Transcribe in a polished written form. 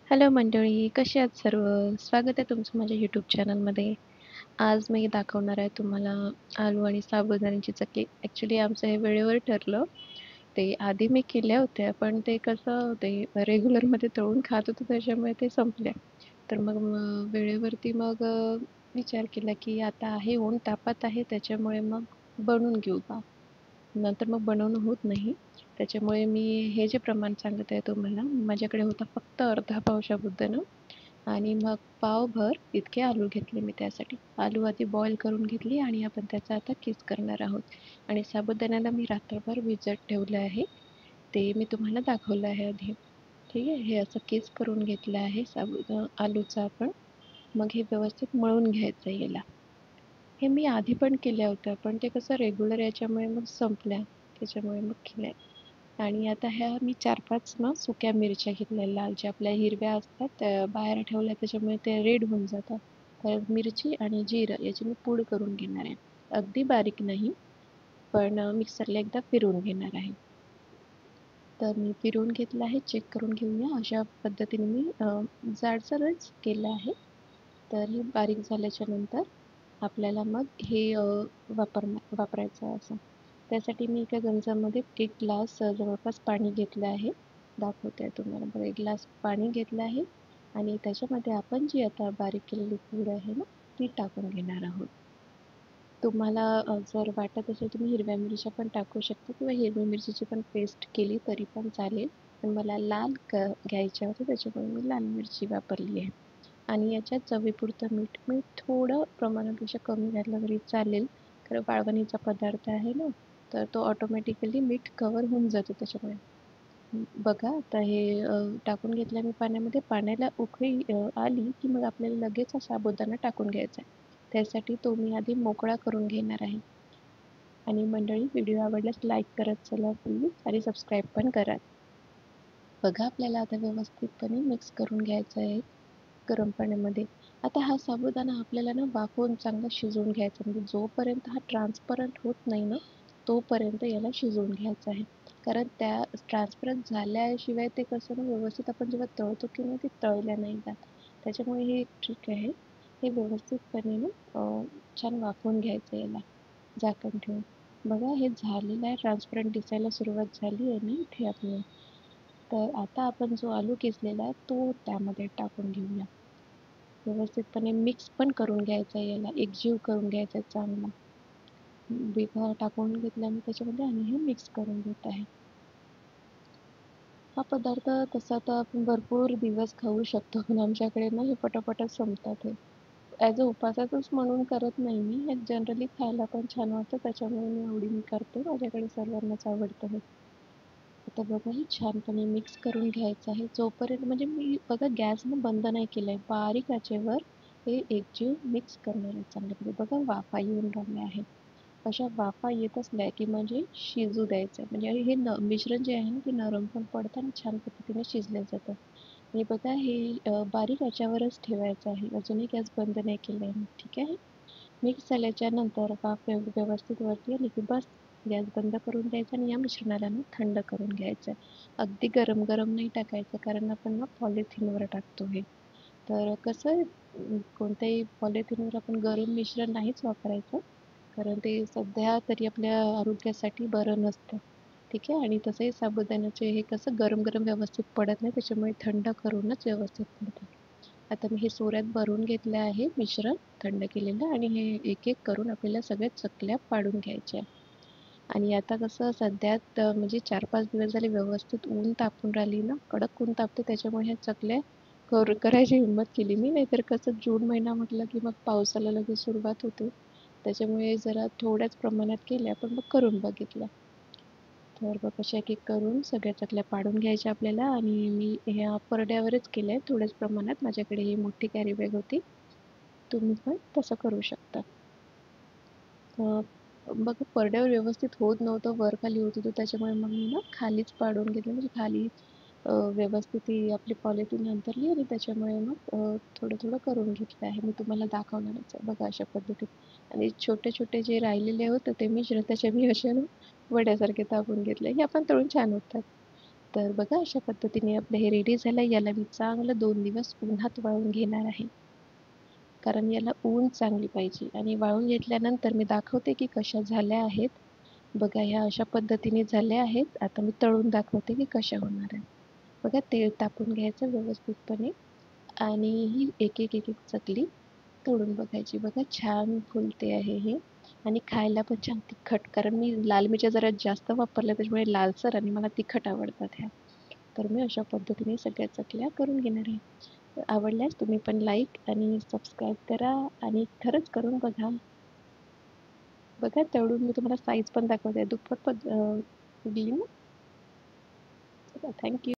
Hello मंडळी, कसे आहात सर्व? स्वागत आहे तुमचं माझ्या यूट्यूब चॅनलमध्ये. आज मी दाखवणार आहे तुम्हाला आलू आणि साबुदाण्याची चकली. ॲक्च्युली आमचं हे वेळेवर ठरलं. ते आधी मी केल्या होत्या, पण ते कसं ते रेग्युलरमध्ये तळून खात होतो त्याच्यामुळे ते संपल्या. तर मग वेळेवरती विचार केला की आता आहे ऊन तापत आहे त्याच्यामुळे मग बनवून घेऊ बा. नंतर मग बनवणं होत नाही. त्याच्यामुळे मी हे जे प्रमाण सांगत आहे तुम्हाला, माझ्याकडे होता फक्त अर्धा पाव साबुदाणा आणि मग पावभर इतके आलू घेतले मी त्यासाठी. आलू आधी बॉईल करून घेतली आणि आपण त्याचा आता किस करणार आहोत. आणि साबुदाण्याला मी रात्रभर भिजत ठेवलं आहे. ते मी तुम्हाला दाखवलं आहे आधी. ठीक आहे. हे असं किस करून घेतलं आहे आलूचं आपण. मग हे व्यवस्थित मळून घ्यायचं याला. हे मी आधी पण केल्या होत्या, पण ते कसं रेग्युलर याच्यामुळे मग संपल्या. त्याच्यामुळे मग केल्या. आणि आता ह्या मी 4-5 ना सुक्या मिरच्या घेतल्या लाल, ज्या आपल्या हिरव्या असतात त्या बाहेर ठेवल्या त्याच्यामुळे ते रेड होऊन जातात. तर मिरची आणि जिरं याची मी पूड करून घेणार आहे. अगदी बारीक नाही, पण मिक्सरला एकदा फिरवून घेणार आहे. तर मी फिरवून घेतलं आहे. चेक करून घेऊया. अशा पद्धतीने मी जाडसरच केलं आहे. तर हे बारीक झाल्याच्या नंतर आपल्याला मग हे वापरायचं आहे असं. त्यासाठी मी एका गंजामध्ये 1 ग्लास जवळपास पाणी घेतलं आहे. दाखवते आहे तुम्हाला बघा. 1 ग्लास पाणी घेतलं आहे आणि त्याच्यामध्ये आपण जी आता बारीक केलेली पूड आहे ना, ती टाकून घेणार आहोत. तुम्हाला जर वाटत असेल तुम्ही हिरव्या मिरच्या पण टाकू शकता किंवा हिरवी मिरचीची पण पेस्ट केली तरी पण चालेल. पण मला लाल घ्यायच्या होत्या त्याच्यामुळे मी लाल मिरची वापरली आहे. आणि याच्यात चवीपुरतं मीठ. मीठ थोडं प्रमाणापेक्षा कमी घातलं तरी चालेल. कारण वाळवणीचा पदार्थ आहे ना, तर तो ऑटोमॅटिकली मीठ कव्हर होऊन जातो त्याच्यामुळे. बघा आता हे टाकून घेतलं मी पाण्यामध्ये. पाण्याला उकळी आली की मग आपल्याला लगेच हा साबुदाणा टाकून घ्यायचा आहे. त्यासाठी तो मी आधी मोकळा करून घेणार आहे. आणि मंडळी, व्हिडिओ आवडल्यास लाईक करत चला प्लीज आणि सबस्क्राईब पण करा. बघा आपल्याला आता व्यवस्थितपणे मिक्स करून घ्यायचं आहे गरम पाण्यामध्ये. आता हा साबुदाणा आपल्याला ना वाफवून चांगला शिजवून घ्यायचा, म्हणजे जोपर्यंत हा ट्रान्सपरंट होत नाही ना, तोपर्यंत याला शिजवून घ्यायचं आहे. कारण त्या ट्रान्सपरंट झाल्याशिवाय ते कसं ना व्यवस्थित आपण जेव्हा तळतो की नाही ते तळल्या नाही जात. त्याच्यामुळे हे एक ट्रिक आहे. हे व्यवस्थितपणे ना छान वाफवून घ्यायचं याला झाकण ठेवून. बघा हे झालेलं आहे, ट्रान्सपरंट दिसायला सुरुवात झाली आहे ना इथे आपलं. तर आता आपण जो आलू किसलेला आहे तो त्यामध्ये टाकून घेऊया. व्यवस्थितपणे मिक्स पण करून घ्यायचं आहे याला, एकजीव करून घ्यायचा आहे चांगला. टाकून घेतला मी त्याच्यामध्ये आणि हे मिक्स करून घेत आहे. हा पदार्थ तसा तर आपण भरपूर दिवस खाऊ शकतो, पण आमच्याकडे ना हे पटापटच संपतात हे. ॲज अ उपासाचंच म्हणून करत नाही मी. हे जनरली खायला पण छान वाटतं त्याच्यामुळे मी आवडीने करते. माझ्याकडे सर्वांनाच आवडतं हे. आता बघा हे छानपणे मिक्स करून घ्यायचं आहे. जोपर्यंत म्हणजे मी बघा गॅस ना बंद नाही केलाय. बारीक आचेवर हे एकजीव मिक्स करणार आहे चांगल्यापणे. बघा वाफा येऊन राहिल्या आहेत. अशा वाफा येत असल्या की म्हणजे शिजू द्यायचं आहे. म्हणजे हे मिश्रण जे आहे ना ते नरम पण पडतं आणि छान पद्धतीने शिजलं जातं. आणि बघा हे बारीक आचेवरच ठेवायचं आहे. अजूनही गॅस बंद नाही केलाय मी. ठीक आहे. मिक्स झाल्याच्या नंतर वाफ व्यवस्थित वरती आली की बस गॅस बंद करून द्यायचा आणि या मिश्रणाला ना थंड करून घ्यायचं आहे. अगदी गरम गरम नाही टाकायचं, कारण आपण ना पॉलिथिनवर टाकतो हे. तर कसं आहे, कोणत्याही पॉलिथिनवर आपण गरम मिश्रण नाहीच वापरायचं, कारण ते सध्या तरी आपल्या आरोग्यासाठी बरं नसतं. ठीक आहे. आणि तसंही साबुदाण्याचे हे कसं गरम गरम व्यवस्थित पडत नाही, त्याच्यामुळे थंड करूनच व्यवस्थित पडतं. आता मी हे सोऱ्यात भरून घेतलं आहे मिश्रण थंड केलेलं, आणि हे एक-एक करून आपल्याला सगळ्या चकल्या पाडून घ्यायच्या आहे. आणि आता कसं सध्यात म्हणजे 4-5 दिवस झाले व्यवस्थित ऊन तापून राहिली ना, कडक ऊन तापते त्याच्यामुळे ह्या चकल्या करायची हिंमत केली मी. नाहीतर कसं जून महिना म्हटलं की मग पावसाला लगेच सुरुवात होते. त्याच्यामुळे जरा थोड्याच प्रमाणात केल्या, पण मग करून बघितल्या. तर मग अशा एक-एक करून सगळ्या चकल्या पाडून घ्यायच्या आपल्याला. आणि मी ह्या परड्यावरच केल्या थोड्याच प्रमाणात. माझ्याकडे ही मोठी कॅरी बॅग होती. तुम्ही पण तसं करू शकता. मग परड्यावर व्यवस्थित होत नव्हतं, वर-खाली होत होतं. त्याच्यामुळे मग मी ना खालीच पाडून घेतलं. म्हणजे खाली व्यवस्थित ती आपली पॉलिथिन अंथरली आणि त्याच्यामुळे मग थोडं-थोडं करून घेतलं आहे. मी तुम्हाला दाखवणारच आहे. बघा अशा पद्धतीत. आणि छोटे-छोटे जे राहिलेले होते ते मिश्रण त्याचे मी असे ना वड्यासारखे दाबून घेतले. हे आपण तळून छान होतात. तर बघा अशा पद्धतीने आपलं हे रेडी झालं. याला मी चांगलं 2 दिवस उन्हात वाळवून घेणार आहे. कारण याला ऊन चांगली पाहिजे आणि वाळवून घेतल्यानंतर मी दाखवते की कशा झाल्या आहेत. बघा ह्या अशा पद्धतीने झाल्या आहेत. आता मी तळून दाखवते की कशा होणार आहेत. बघा तेल तापून घ्यायचं व्यवस्थितपणे आणि ही एक चकली तळून बघायची. बघा छान फुलते आहे हे आणि खायला पण छान तिखट. कारण मी लाल मिरच्या जरा जास्त वापरल्या त्याच्यामुळे लालसर आणि मला तिखट आवडतात ह्या. तर मी अशा पद्धतीने सगळ्या चकल्या करून घेणार आहे. तर आवडल्यास तुम्ही पण लाईक आणि सबस्क्राईब करा आणि खरंच करून बघा. बघा तळून मी तुम्हाला साईज पण दाखवते. दुप्पट फुगली ना. Thank you.